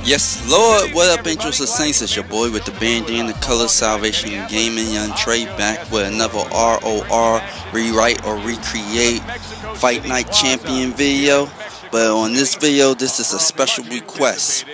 Yes, Lord, what up, Angels of Saints? It's your boy with the bandana color, Salvation Gaming, Young Trey, back with another ROR, rewrite or recreate Fight Night Champion video. But on this video, this is a special request.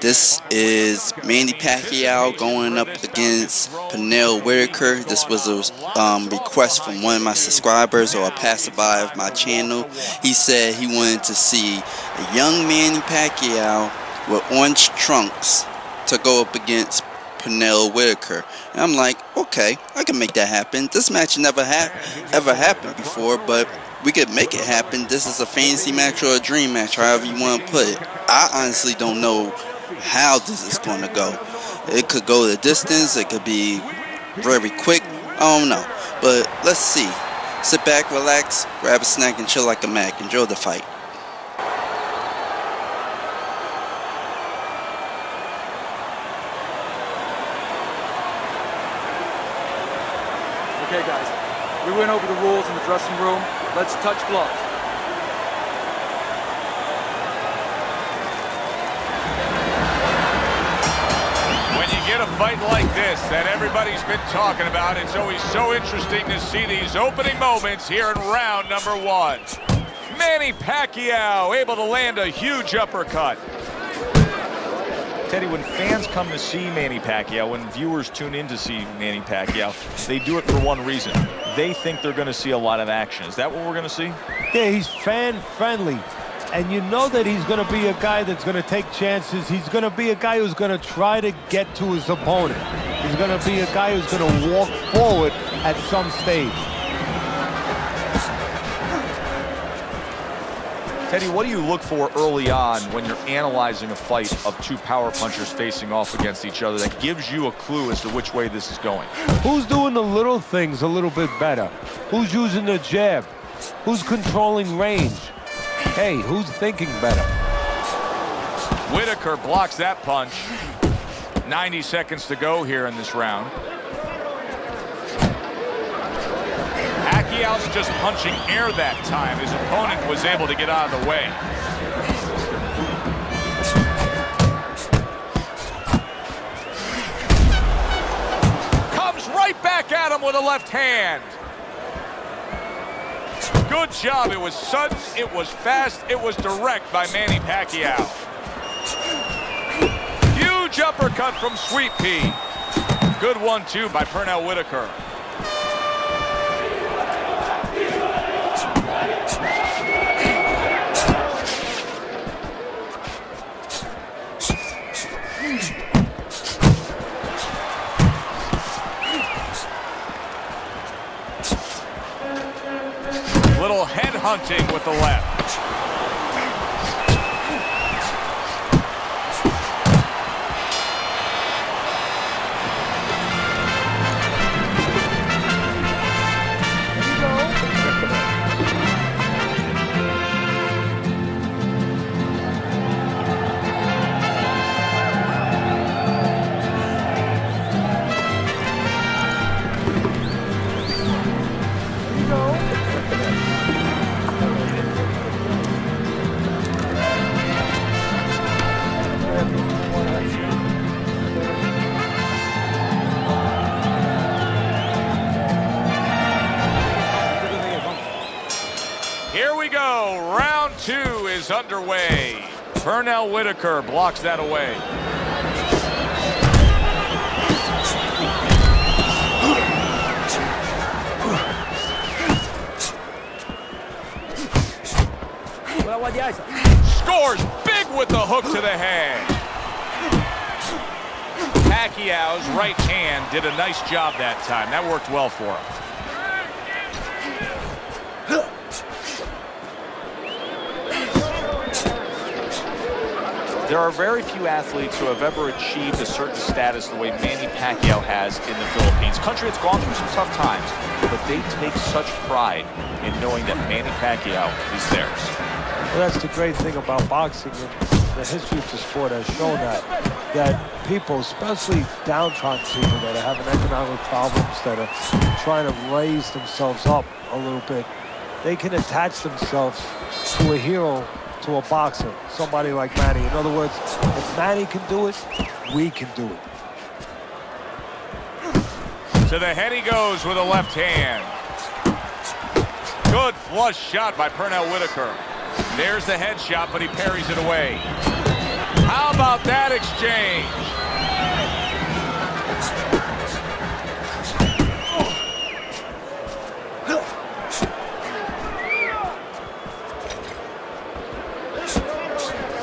This is Manny Pacquiao going up against Pernell Whitaker. This was a request from one of my subscribers or a passerby of my channel. He said he wanted to see a young Manny Pacquiao with orange trunks to go up against Pernell Whitaker. And I'm like, okay, I can make that happen. This match never ever happened before, but we could make it happen. This is a fantasy match or a dream match, however you want to put it. I honestly don't know how this is going to go. It could go the distance, it could be very quick, I don't know. But let's see. Sit back, relax, grab a snack, and chill like a Mac. Enjoy the fight. Okay guys, we went over the rules in the dressing room. Let's touch gloves. When you get a fight like this that everybody's been talking about, it's always so interesting to see these opening moments here in round number one. Manny Pacquiao able to land a huge uppercut. Teddy, when fans come to see Manny Pacquiao, when viewers tune in to see Manny Pacquiao, they do it for one reason. They think they're going to see a lot of action. Is that what we're going to see? Yeah, he's fan-friendly. And you know that he's going to be a guy that's going to take chances. He's going to be a guy who's going to try to get to his opponent. He's going to be a guy who's going to walk forward at some stage. Teddy, what do you look for early on when you're analyzing a fight of two power punchers facing off against each other that gives you a clue as to which way this is going? Who's doing the little things a little bit better? Who's using the jab? Who's controlling range? Hey, who's thinking better? Whitaker blocks that punch. 90 seconds to go here in this round. Pacquiao's just punching air that time. His opponent was able to get out of the way. Comes right back at him with a left hand. Good job. It was sudden, it was fast, it was direct by Manny Pacquiao. Huge uppercut from Sweet Pea. Good one, too, by Pernell Whitaker. Little head hunting with the left. Here we go. Round two is underway. Pernell Whitaker blocks that away. Scores big with the hook to the head. Pacquiao's right hand did a nice job that time. That worked well for him. There are very few athletes who have ever achieved a certain status the way Manny Pacquiao has in the Philippines. Country that's gone through some tough times, but they take such pride in knowing that Manny Pacquiao is theirs. Well, that's the great thing about boxing, and the history of the sport has shown that people, especially downtrodden people that are having economic problems, that are trying to raise themselves up a little bit, they can attach themselves to a hero to a boxer, somebody like Manny. In other words, if Manny can do it, we can do it. To the head he goes with a left hand. Good flush shot by Pernell Whitaker. There's the headshot, but he parries it away. How about that exchange?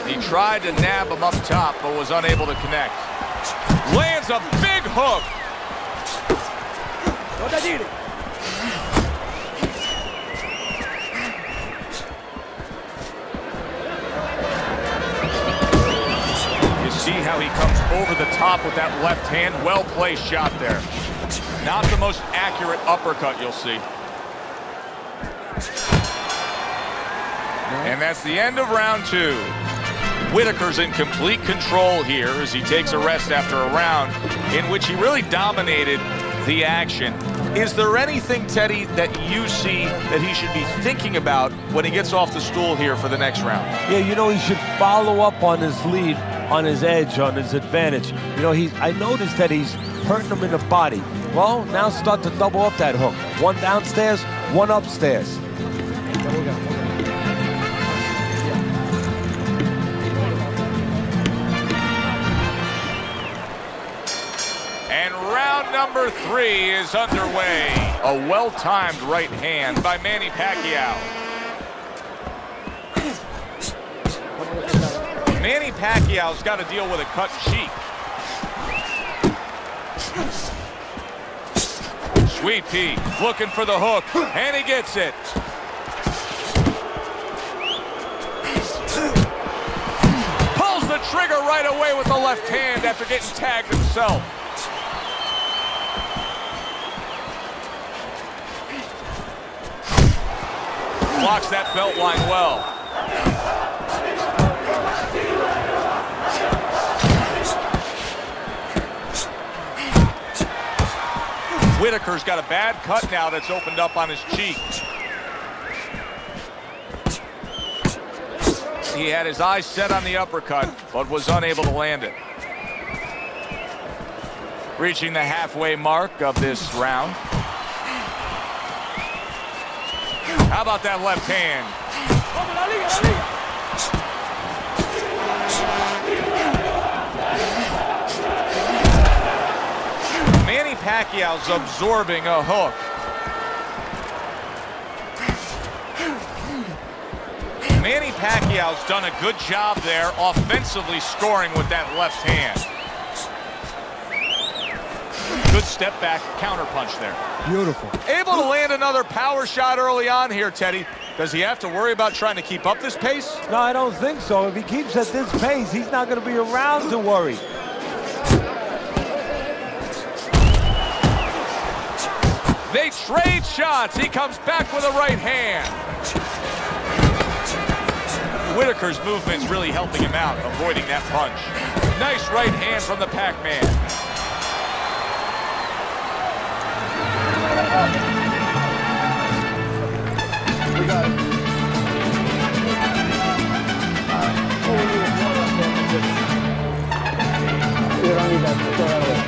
He tried to nab him up top, but was unable to connect. Lands a big hook. You see how he comes over the top with that left hand. Well-placed shot there. Not the most accurate uppercut you'll see. And that's the end of round 2. Whitaker's in complete control here as he takes a rest after a round in which he really dominated the action. Is there anything, Teddy, that you see that he should be thinking about when he gets off the stool here for the next round? Yeah, you know, he should follow up on his lead, on his edge, on his advantage. You know, I noticed that he's hurting him in the body. Well, now start to double up that hook. One downstairs, one upstairs. And round number 3 is underway. A well-timed right hand by Manny Pacquiao. Manny Pacquiao's got to deal with a cut cheek. Sweet Pea looking for the hook, and he gets it. Pulls the trigger right away with the left hand after getting tagged himself. Blocks that belt line well. Whitaker's got a bad cut now that's opened up on his cheek. He had his eyes set on the uppercut, but was unable to land it. Reaching the halfway mark of this round. How about that left hand? Manny Pacquiao's absorbing a hook. Manny Pacquiao's done a good job there offensively scoring with that left hand. Good step back counter punch there. Beautiful. Able to land another power shot early on here, Teddy. Does he have to worry about trying to keep up this pace? No, I don't think so. If he keeps at this pace, he's not going to be around to worry. They trade shots. He comes back with a right hand. Whitaker's movement's really helping him out, avoiding that punch. Nice right hand from the Pac-Man. We got it. You don't need that. Throw that away.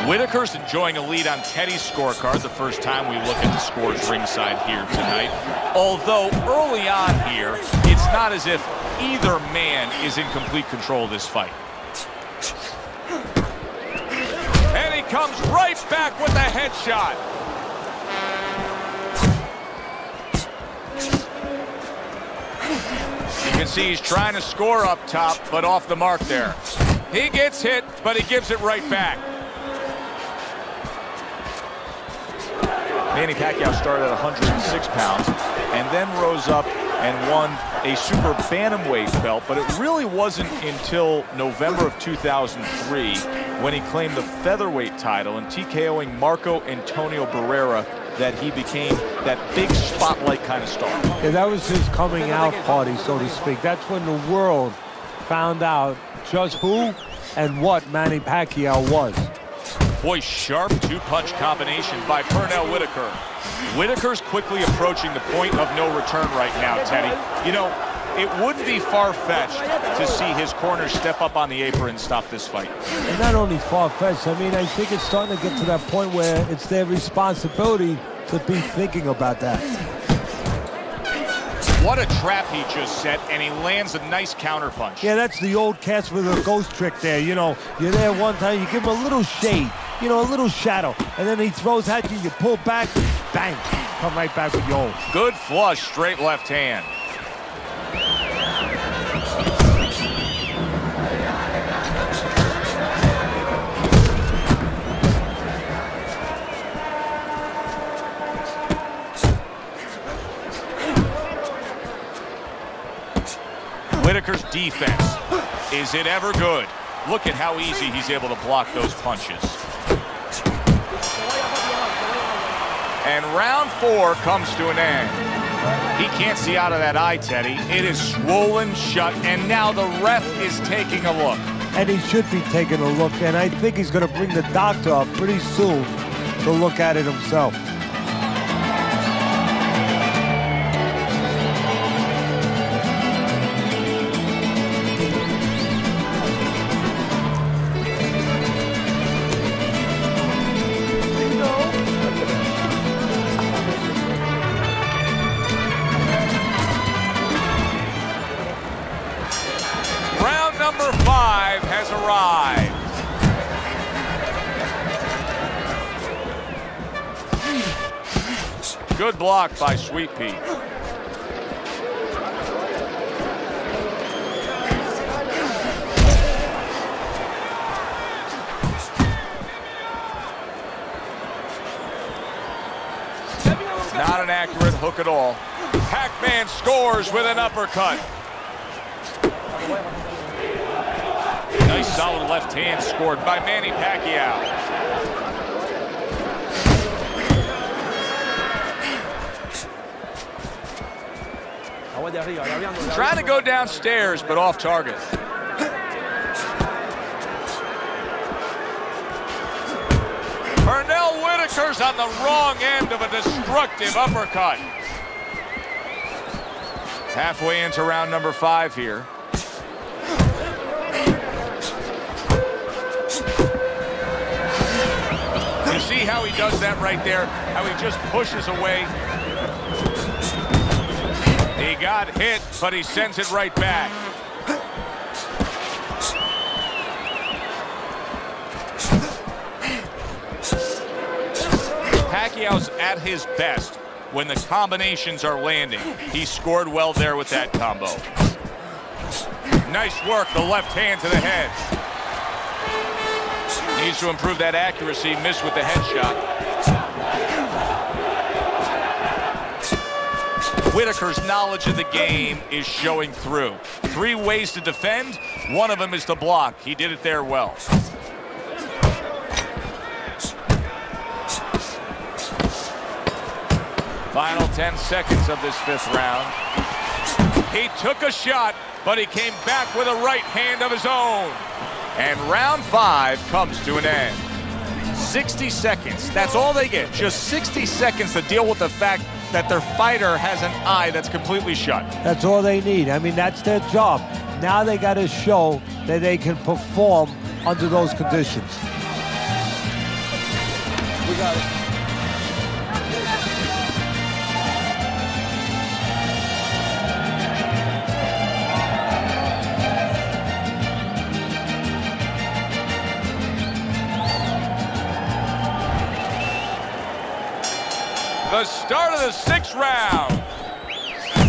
Whitaker's enjoying a lead on Teddy's scorecard, the first time we look at the scores ringside here tonight. Although early on here, it's not as if either man is in complete control of this fight. And he comes right back with a headshot. You can see he's trying to score up top, but off the mark there. He gets hit, but he gives it right back. Manny Pacquiao started at 106 pounds and then rose up and won a super bantamweight belt, but it really wasn't until November of 2003 when he claimed the featherweight title and TKOing Marco Antonio Barrera that he became that big spotlight kind of star. Yeah, that was his coming out party, so to speak. That's when the world found out just who and what Manny Pacquiao was. Boy, sharp two-punch combination by Pernell Whitaker. Whitaker's quickly approaching the point of no return right now, Teddy. You know, it wouldn't be far-fetched to see his corner step up on the apron and stop this fight. And not only far-fetched, I mean, I think it's starting to get to that point where it's their responsibility to be thinking about that. What a trap he just set, and he lands a nice counterpunch. Yeah, that's the old cast with a ghost trick there. You know, you're there one time, you give him a little shade, you know, a little shadow, and then he throws at you, you pull back, bang, come right back with your own. Good flush, straight left hand. Whitaker's defense, is it ever good? Look at how easy he's able to block those punches. And round 4 comes to an end. He can't see out of that eye, Teddy. It is swollen shut, and now the ref is taking a look. And he should be taking a look, and I think he's going to bring the doctor up pretty soon to look at it himself. Number 5 has arrived. Good block by Sweet Pea. Not an accurate hook at all. Pac-Man scores with an uppercut. Nice solid left hand scored by Manny Pacquiao. Trying to go downstairs, but off target. Pernell Whitaker's on the wrong end of a destructive uppercut. Halfway into round number 5 here. You see how he does that right there? How he just pushes away. He got hit, but he sends it right back. Pacquiao's at his best when the combinations are landing. He scored well there with that combo. Nice work, the left hand to the head. Needs to improve that accuracy, missed with the headshot. Whitaker's knowledge of the game is showing through. 3 ways to defend, one of them is to block. He did it there well. Final 10 seconds of this 5th round. He took a shot, but he came back with a right hand of his own. And round 5 comes to an end. 60 seconds, that's all they get. Just 60 seconds to deal with the fact that their fighter has an eye that's completely shut. That's all they need. I mean, that's their job. Now they got to show that they can perform under those conditions. We got it. The start of the 6th round.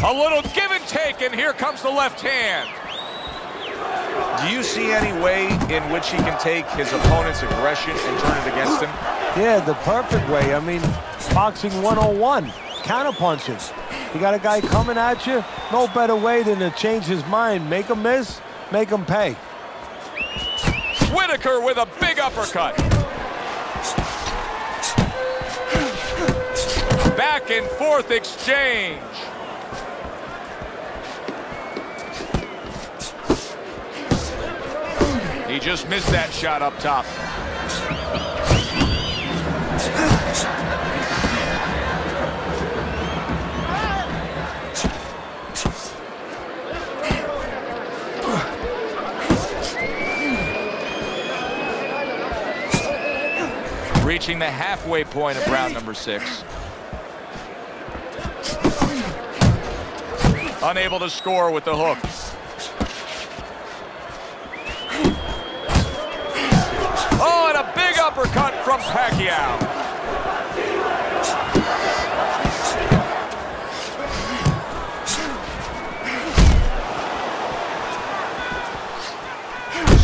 A little give and take, and here comes the left hand. Do you see any way in which he can take his opponent's aggression and turn it against him? Yeah, the perfect way. I mean, boxing 101, counterpunches. You got a guy coming at you, no better way than to change his mind. Make him miss, make him pay. Whitaker with a big uppercut. Back and forth exchange. He just missed that shot up top. Reaching the halfway point of round number 6. Unable to score with the hook. Oh, and a big uppercut from Pacquiao.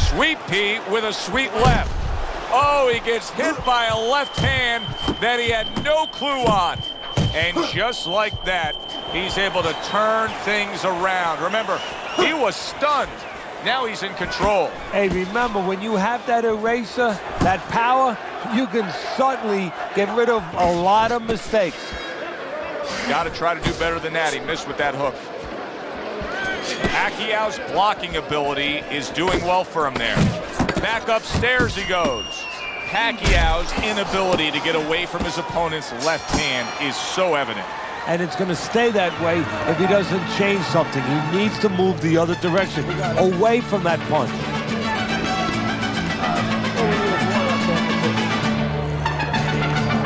Sweet Pea with a sweet left. Oh, he gets hit by a left hand that he had no clue on. And just like that, he's able to turn things around. Remember, he was stunned. Now he's in control. Hey, remember, when you have that eraser, that power, you can certainly get rid of a lot of mistakes. Got to try to do better than that. He missed with that hook. Pacquiao's blocking ability is doing well for him there. Back upstairs he goes. Pacquiao's inability to get away from his opponent's left hand is so evident. And it's going to stay that way if he doesn't change something. He needs to move the other direction, away from that punch.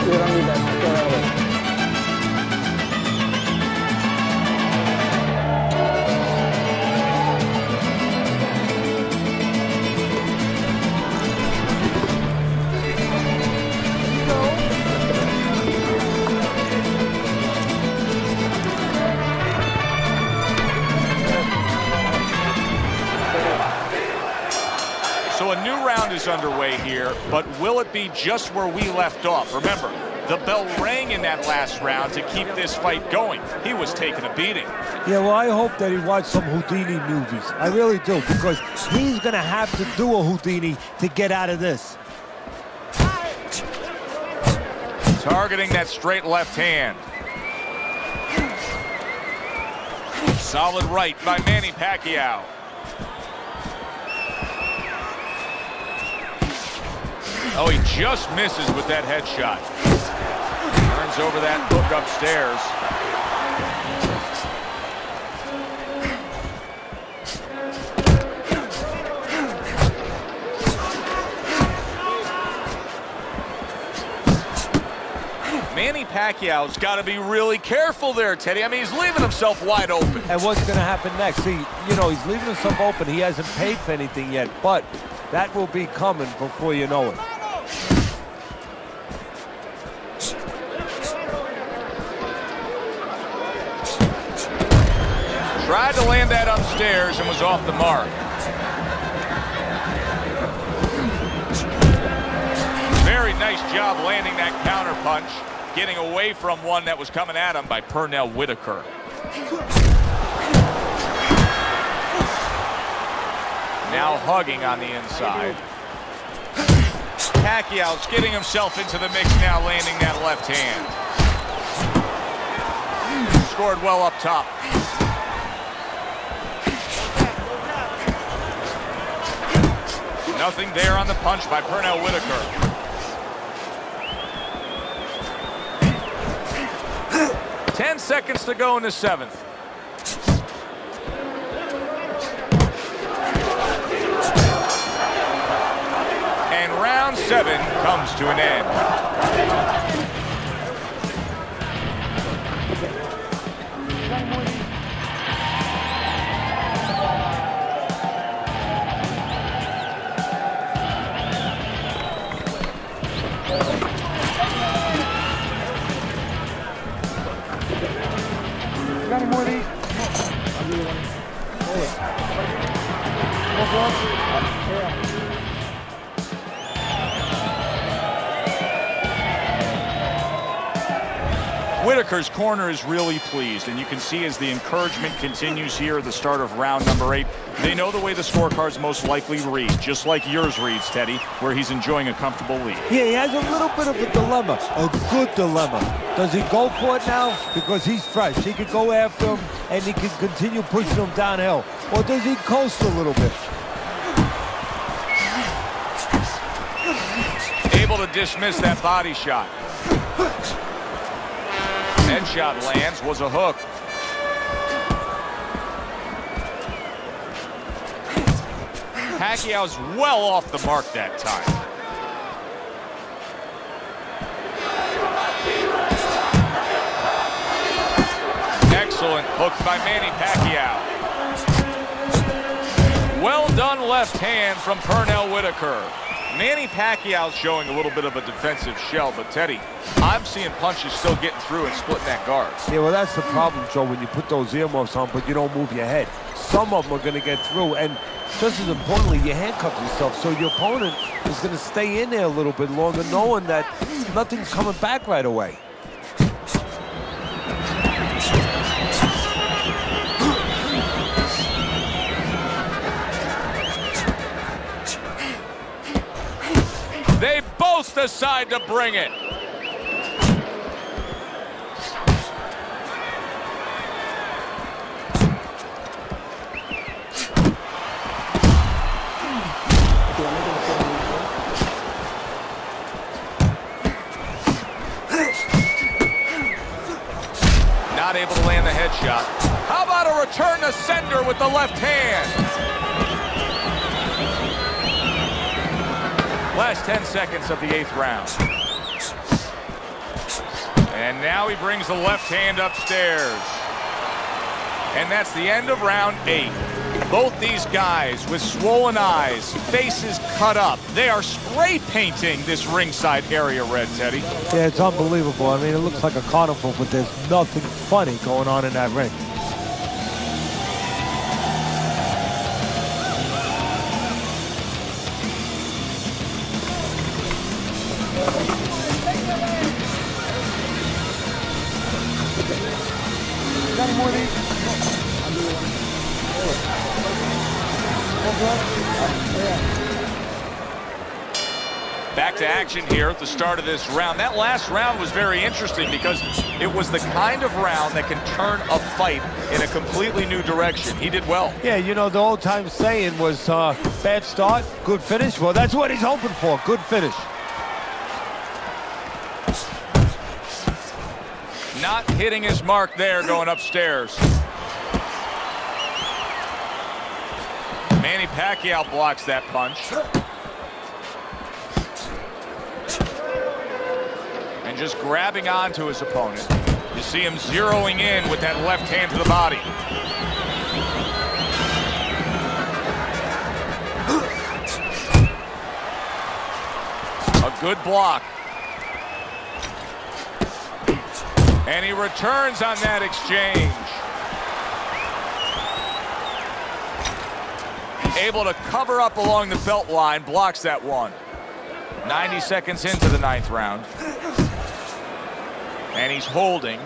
You don't need that. Go that way. So a new round is underway here, but will it be just where we left off? Remember, the bell rang in that last round to keep this fight going. He was taking a beating. Yeah, well, I hope that he watched some Houdini movies. I really do, because he's going to have to do a Houdini to get out of this. Targeting that straight left hand. Solid right by Manny Pacquiao. Oh, he just misses with that headshot. Turns over that hook upstairs. Manny Pacquiao's got to be really careful there, Teddy. I mean, he's leaving himself wide open. And what's going to happen next? See, you know, he's leaving himself open. He hasn't paid for anything yet, but that will be coming before you know it. Tried to land that upstairs and was off the mark. Very nice job landing that counter punch, getting away from one that was coming at him by Pernell Whitaker. Now hugging on the inside. Pacquiao's getting himself into the mix now, landing that left hand. Scored well up top. Nothing there on the punch by Pernell Whitaker. Ten seconds to go in the 7th. And round 7 comes to an end. Got any more of these? I'll give you one. Hold it. More gloves? Yeah. Whitaker's corner is really pleased, and you can see as the encouragement continues here at the start of round number 8, they know the way the scorecards most likely read, just like yours reads, Teddy, where he's enjoying a comfortable lead. Yeah, he has a little bit of a dilemma, a good dilemma. Does he go for it now? Because he's fresh. He could go after him, and he can continue pushing him downhill. Or does he coast a little bit? Able to dismiss that body shot. Headshot lands, was a hook. Pacquiao's well off the mark that time. Excellent hook by Manny Pacquiao. Well done left hand from Pernell Whitaker. Manny Pacquiao's showing a little bit of a defensive shell, but Teddy, I'm seeing punches still getting through and splitting that guard. Yeah, well, that's the problem, Joe, when you put those earmuffs on, but you don't move your head. Some of them are going to get through, and just as importantly, you handcuff yourself, so your opponent is going to stay in there a little bit longer, knowing that nothing's coming back right away. They both decide to bring it. Not able to land the headshot. How about a return to sender with the left hand? Last 10 seconds of the 8th round. And now he brings the left hand upstairs. And that's the end of round 8. Both these guys with swollen eyes, faces cut up. They are spray painting this ringside area red, Teddy. Yeah, it's unbelievable. I mean, it looks like a carnival, but there's nothing funny going on in that ring. Got any more of these? Back to action here at the start of this round. That last round was very interesting because it was the kind of round that can turn a fight in a completely new direction. He did well. Yeah, you know, the old time saying was bad start, good finish. Well, that's what he's hoping for, good finish. Not hitting his mark there going upstairs. Manny Pacquiao blocks that punch. And just grabbing onto his opponent. You see him zeroing in with that left hand to the body. A good block. And he returns on that exchange. Able to cover up along the belt line, blocks that one. 90 seconds into the 9th round. And he's holding.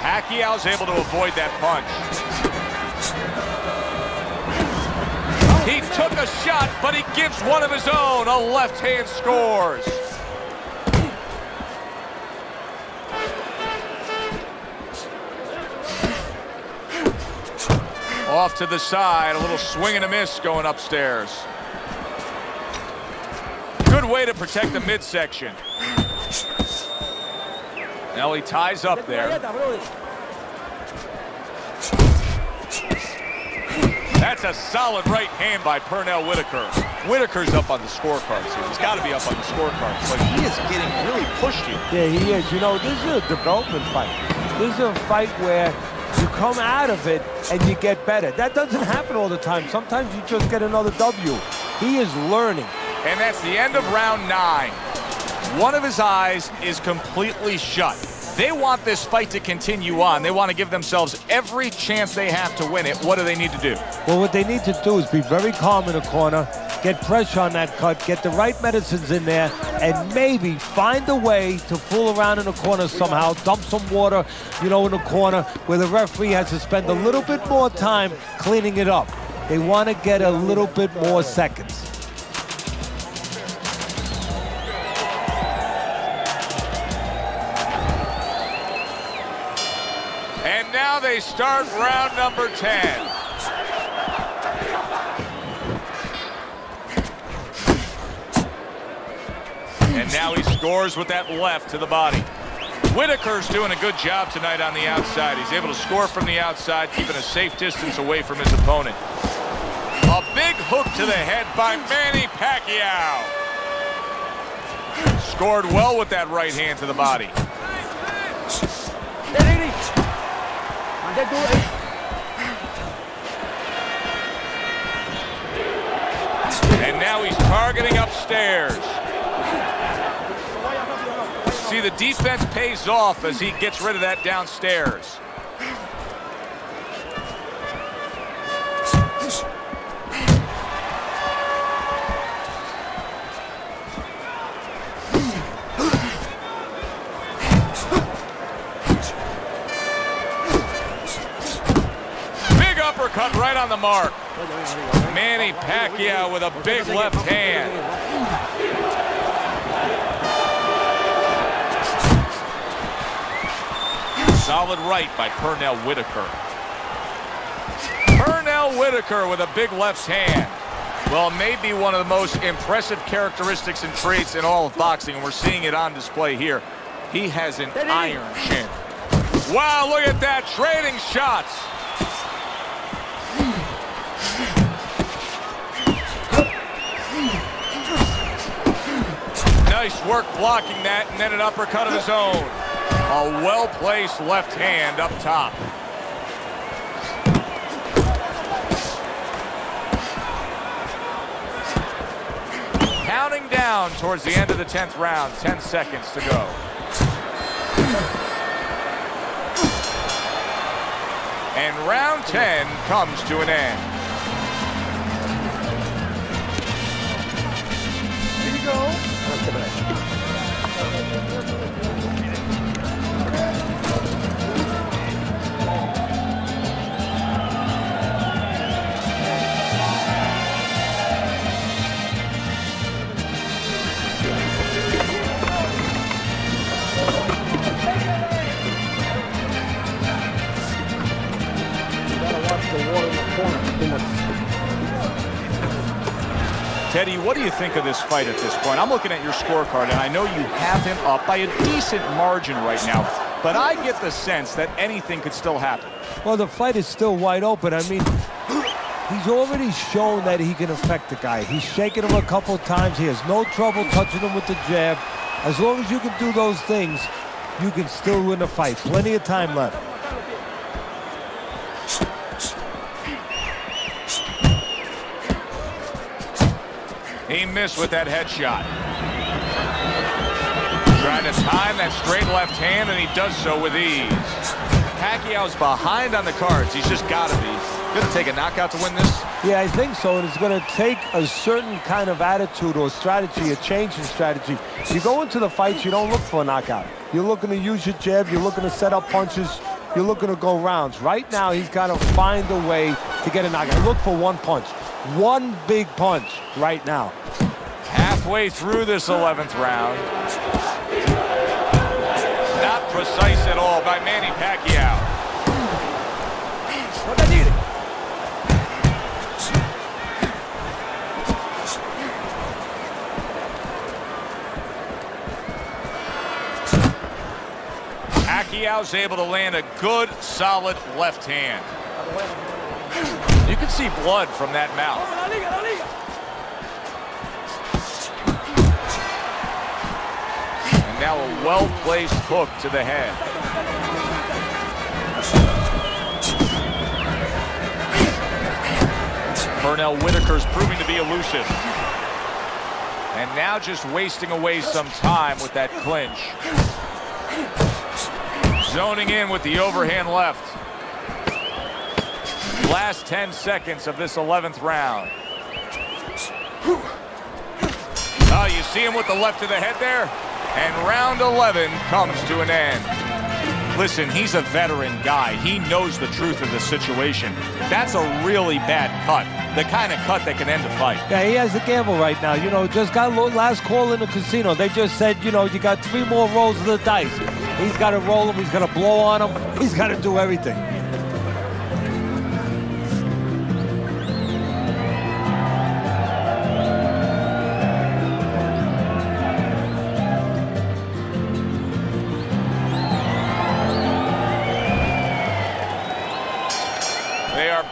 Pacquiao's able to avoid that punch. He took a shot, but he gives one of his own. A left hand scores. Off to the side, a little swing and a miss going upstairs. Good way to protect the midsection. Now he ties up there. That's a solid right hand by Pernell Whitaker. Whitaker's up on the scorecards here. He's got to be up on the scorecards, but he is getting really pushed here. Yeah, he is. You know, this is a development fight. This is a fight where you come out of it and you get better. That doesn't happen all the time. Sometimes you just get another W. He is learning. And that's the end of round 9. One of his eyes is completely shut. They want this fight to continue on. They want to give themselves every chance they have to win it. What do they need to do? Well, what they need to do is be very calm in the corner, get pressure on that cut, get the right medicines in there, and maybe find a way to fool around in the corner somehow, dump some water, you know, in the corner where the referee has to spend a little bit more time cleaning it up. They want to get a little bit more seconds. And now they start round number 10. And now he scores with that left to the body. Whitaker's doing a good job tonight on the outside. He's able to score from the outside, keeping a safe distance away from his opponent. A big hook to the head by Manny Pacquiao. Scored well with that right hand to the body. And now he's targeting upstairs. See, the defense pays off as he gets rid of that downstairs. Big uppercut right on the mark. Manny Pacquiao with a big left hand. Solid right by Pernell Whitaker. Pernell Whitaker with a big left hand. Well, maybe one of the most impressive characteristics and traits in all of boxing, and we're seeing it on display here. He has an iron chin. Wow, look at that, trading shots. Nice work blocking that, and then an uppercut of his own. A well-placed left hand up top. Counting down towards the end of the 10th round, 10 seconds to go. And round 10 comes to an end. Here you go. Teddy, what do you think of this fight at this point? I'm looking at your scorecard, and I know you have him up by a decent margin right now, but I get the sense that anything could still happen. Well, the fight is still wide open. I mean, he's already shown that he can affect the guy. He's shaken him a couple times. He has no trouble touching him with the jab. As long as you can do those things, you can still win the fight. Plenty of time left. He missed with that headshot. Trying to time that straight left hand, and he does so with ease. Pacquiao's behind on the cards. He's just got to be. Going to take a knockout to win this? Yeah, I think so, and it's going to take a certain kind of attitude or strategy, a change in strategy. You go into the fights, you don't look for a knockout. You're looking to use your jab, you're looking to set up punches, you're looking to go rounds. Right now, he's got to find a way to get a knockout. Look for one punch. One big punch right now. Halfway through this 11th round. Not precise at all by Manny Pacquiao. What I needed. Pacquiao's able to land a good, solid left hand. You can see blood from that mouth. And now a well-placed hook to the head. Pernell Whitaker's proving to be elusive. And now just wasting away some time with that clinch. Zoning in with the overhand left. Last 10 seconds of this 11th round. Oh, you see him with the left to the head there? And round 11 comes to an end. Listen, he's a veteran guy. He knows the truth of the situation. That's a really bad cut. The kind of cut that can end a fight. Yeah, he has a gamble right now. You know, just got last call in the casino. They just said, you know, you got 3 more rolls of the dice. He's got to roll them. He's got to blow on them. He's got to do everything.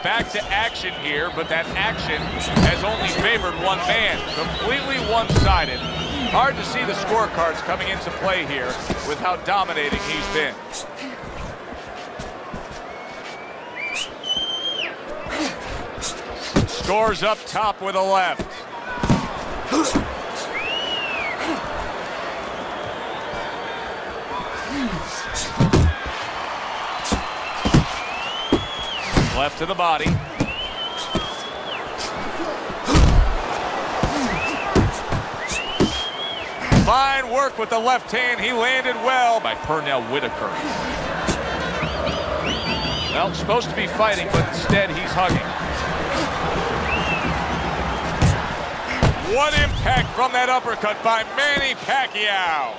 Back to action here, but that action has only favored one man. Completely one-sided. Hard to see the scorecards coming into play here with how dominating he's been. Scores up top with a left. Left to the body. Fine work with the left hand. He landed well by Pernell Whitaker. Well, supposed to be fighting, but instead he's hugging. What impact from that uppercut by Manny Pacquiao.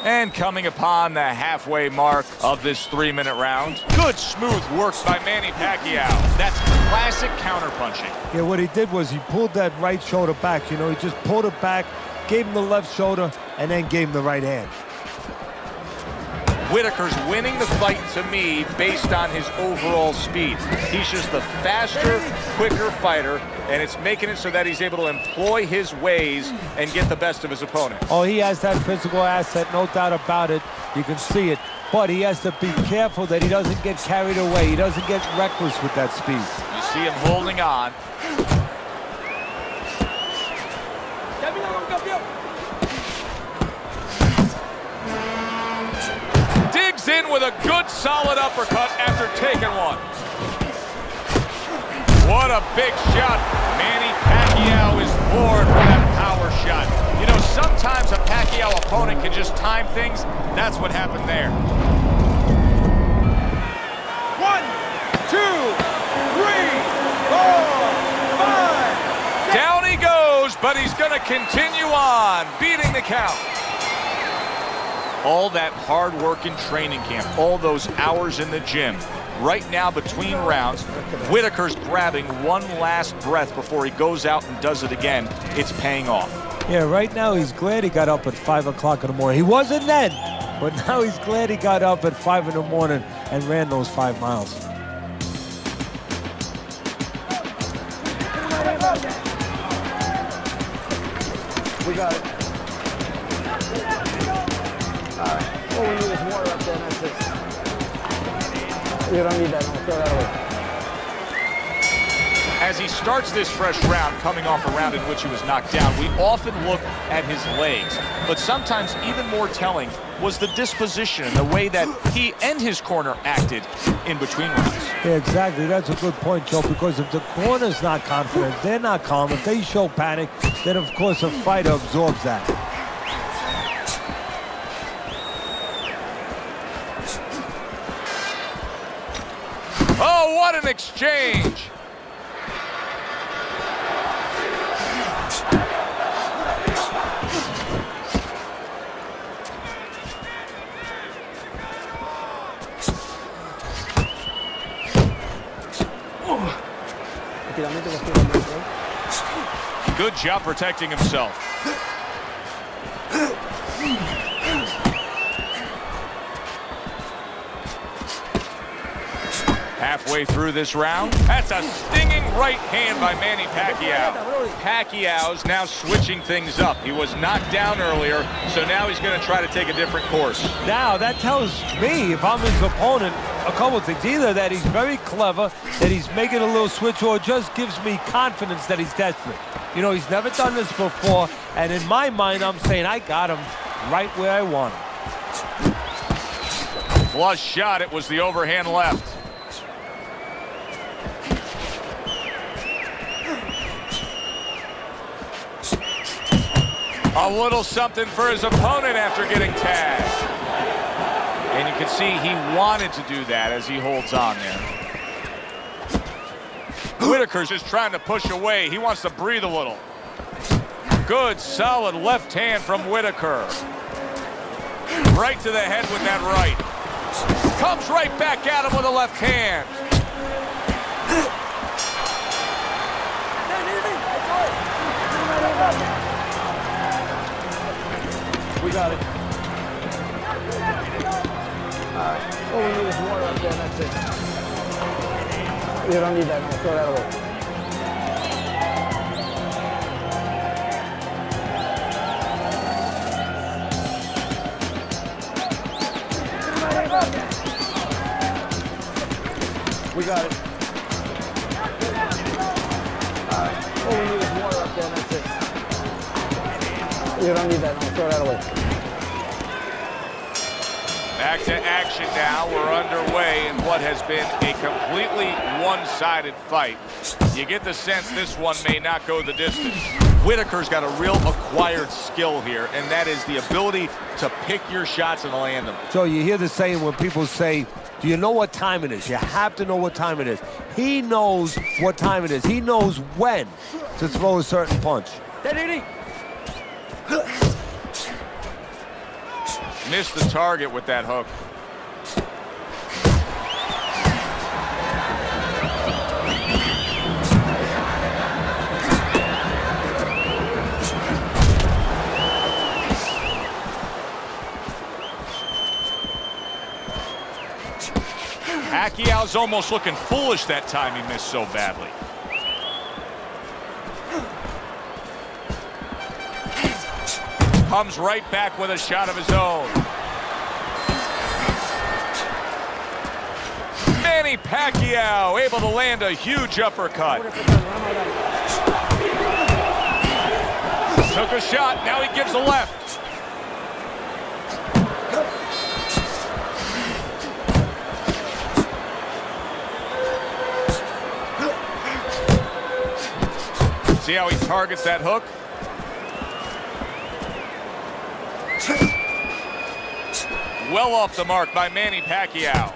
And coming upon the halfway mark of this 3-minute round. Good smooth work by Manny Pacquiao. That's classic counterpunching. Yeah, what he did was he pulled that right shoulder back. You know, he just pulled it back, gave him the left shoulder, and then gave him the right hand. Whitaker's winning the fight to me based on his overall speed. He's just the faster, quicker fighter, and it's making it so that he's able to employ his ways and get the best of his opponent. Oh, he has that physical asset, no doubt about it. You can see it. But he has to be careful that he doesn't get carried away. He doesn't get reckless with that speed. You see him holding on. Digs in with a good solid uppercut after taking one. What a big shot. Manny Pacquiao is floored for that power shot. You know, sometimes a Pacquiao opponent can just time things. That's what happened there. 1, 2, 3, 4, 5. Down he goes, but he's going to continue on, beating the count. All that hard work in training camp, all those hours in the gym. Right now, between rounds, Whitaker's grabbing one last breath before he goes out and does it again. It's paying off. Yeah, right now he's glad he got up at 5 o'clock in the morning. He wasn't then, but now he's glad he got up at 5 in the morning and ran those 5 miles. We got it. All right. All we need is water up there, and that's it. You don't need that. I'll throw that away. As he starts this fresh round, coming off a round in which he was knocked down, we often look at his legs. But sometimes even more telling was the disposition and the way that he and his corner acted in between rounds. Yeah, exactly. That's a good point, Joe, because if the corner's not confident, they're not calm, if they show panic, then of course a fighter absorbs that. Oh, what an exchange! Good job protecting himself. Halfway through this round, that's a stinging right hand by Manny Pacquiao. Pacquiao's now switching things up. He was knocked down earlier, so now he's going to try to take a different course. Now, that tells me, if I'm his opponent, a couple of things. Either that he's very clever, that he's making a little switch, or it just gives me confidence that he's desperate. You know, he's never done this before, and in my mind, I'm saying, I got him right where I want him. Flush shot, it was the overhand left. A little something for his opponent after getting tagged. And you can see he wanted to do that as he holds on there. Whitaker's just trying to push away. He wants to breathe a little. Good, solid left hand from Whitaker. Right to the head with that right. Comes right back at him with a left hand. We got it. All right. All we need is water up there, and that's it. You don't need that, no. Throw that away. We got it. All right. All we need is water up there, and that's it. You don't need that, no. Throw that away. Back to action now. We're underway in what has been a completely one-sided fight. You get the sense this one may not go the distance. Whitaker's got a real acquired skill here, and that is the ability to pick your shots and land them. So you hear the saying when people say, do you know what time it is? You have to know what time it is. He knows what time it is. He knows when to throw a certain punch. Missed the target with that hook. Pacquiao's almost looking foolish that time he missed so badly. Comes right back with a shot of his own. Manny Pacquiao able to land a huge uppercut. Took a shot, now he gives a left. See how he targets that hook? Well off the mark by Manny Pacquiao.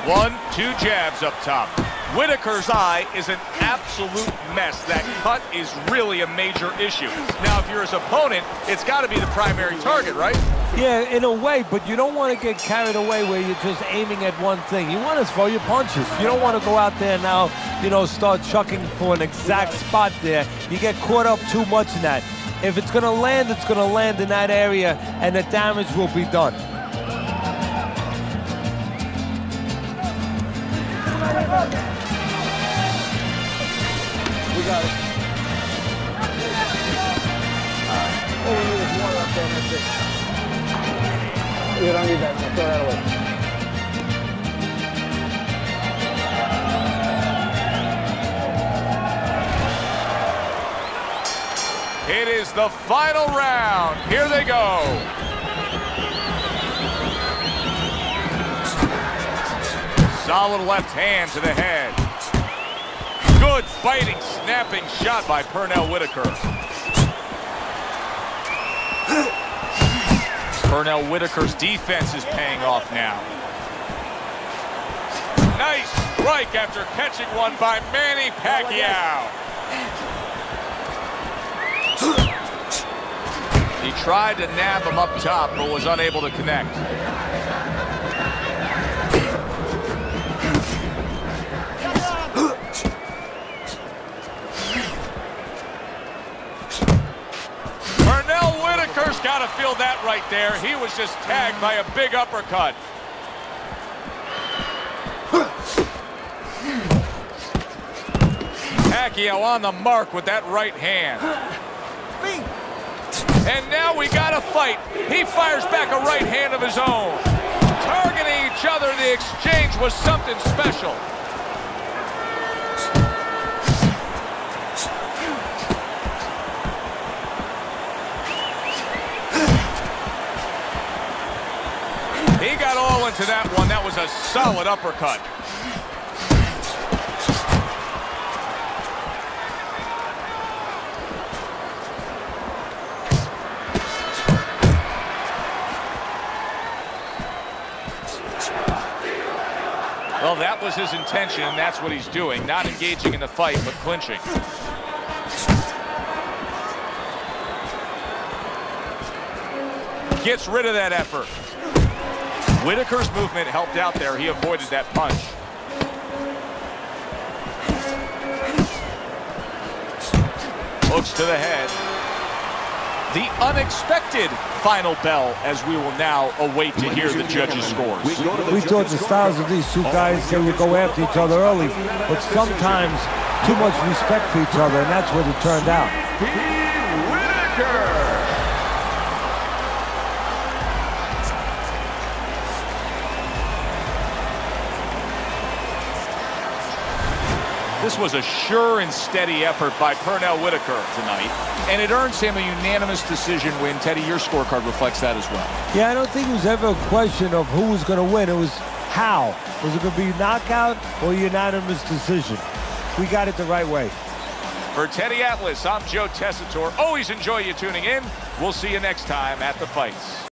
One, two jabs up top. Whitaker's eye is an absolute mess. That cut is really a major issue. Now, if you're his opponent, it's got to be the primary target, right? Yeah, in a way, but you don't want to get carried away where you're just aiming at one thing. You want to throw your punches. You don't want to go out there now, you know, start chucking for an exact spot there. You get caught up too much in that. If it's going to land, it's going to land in that area, and the damage will be done. We got it. All we need is water up there, and that's it. You don't need that, no. Throw that away. It is the final round. Here they go. Solid left hand to the head. Good fighting, snapping shot by Pernell Whitaker. Pernell Whitaker's defense is paying off now. Nice strike after catching one by Manny Pacquiao. He tried to nab him up top, but was unable to connect. Pernell Whitaker's got to feel that right there. He was just tagged by a big uppercut. Pacquiao on the mark with that right hand. And now we got a fight. He fires back a right hand of his own. Targeting each other, the exchange was something special. got all into that one. That was a solid uppercut. Well, that was his intention, and that's what he's doing. Not engaging in the fight, but clinching. Gets rid of that effort. Whitaker's movement helped out there. He avoided that punch. Hooks to the head. The unexpected final bell, as we will now await to hear the judges' scores. We thought the styles of these two guys, they would go after each other early, but sometimes too much respect for each other, and that's what it turned out. Whitaker! This was a sure and steady effort by Pernell Whitaker tonight, and it earns him a unanimous decision win. Teddy, your scorecard reflects that as well. Yeah, I don't think it was ever a question of who was going to win. It was how. Was it going to be knockout or unanimous decision? We got it the right way. For Teddy Atlas, I'm Joe Tessitore. Always enjoy you tuning in. We'll see you next time at the fights.